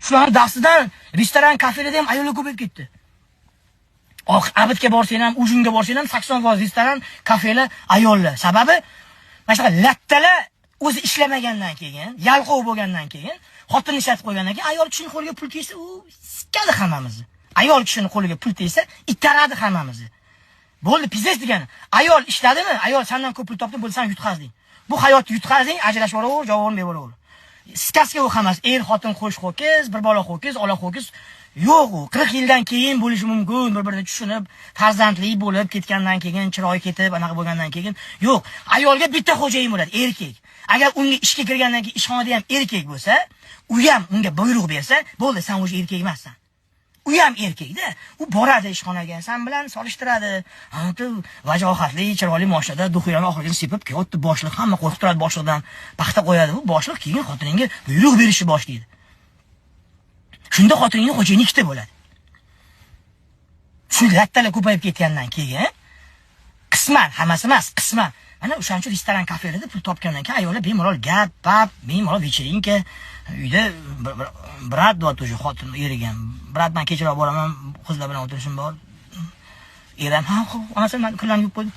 Shularning dastidan restoran, kafelarda ham ayollar ko'payib ketdi. Abidga borsang ham, ujinga borsang ham 80% restoran, kafelar ayollar. Sababi mana shunaqa lattalar o'zi ishlamagandan keyin, yalqov bo'lgandan keyin, xotin ishlatib qo'ygandan keyin ayol kishining qo'liga pul tegsa, u sikkadi hammamizni. Ayol kishining qo'liga pul tegsa, itaradi hammamizni. Bo'ldi, pizes degani. Ayol ishladimi? Ayol sendan ko'p pul topdi, bo'lsa sen yutqazding. Bu hayotni yutqazding, ajrashib olaver, javob beraver. Skazka u hammasi, xotin qo'sh ho'kiz, bir bola ho'kiz, ola ho'kiz yo'q u. 40 yildan keyin bo'lishi mumkin, bir-birini tushunib, farzandli bo'lib ketgandan keyin, chiroyi ketib, anaqa bo'lgandan keyin yo'q. Ayolga bitta xo'jayin bo'ladi, erkak. Agar unga ishga kirgandan keyin ishxonada ham erkak bo'lsa, u ham unga buyruq bersa, bo'ldi, sen o'sha erkak emassan. U ham erkakda. U boradi ishxonaga, sen bilan solishtiradi. Vajohatli, chiroyli mashinada duxiyani oxiriga sepib, katta boshliq, hamma qo'rqib turadi boshliqdan. Paxta qo'yadi. Bu boshliq keyin xotiningga buyruq berishni boshlaydi. Shunda xotiningning xo'jayini ikkita bo'ladi. Shu lattalar ko'payib ketgandan keyin qisman, hammasi emas, qisman. Mana o'shancha restoran, kafelarda pul topgandan keyin ayollar bemalol gap, pap, bemalol vechirinka, uyda brat dot o'sha xotin erigan. Brat men kechroq boraman, qizlar bilan o'tirishim bor. Eram, ha, onasi men kunlarni yuvib qo'ydim.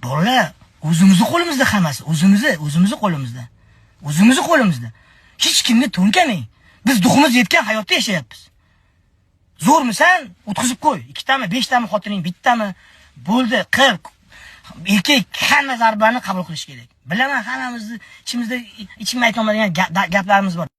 Bolalar, o'zimizni qo'limizda hammasi, o'zimizni qo'limizda. O'zimizni qo'limizda. Hech kimni to'nkamang. Biz duximiz yetgan hayotda yashayapmiz. Zo'rmisan? O'tkazib qo'y. 2 tami, 5 tami xotining, bittami? Bo'ldi, qil. Erkak hamma zarbani qabul qilish kerak. Bilaman, hammamizni ichimizda ichimga aytolmaydigan gaplarimiz bor.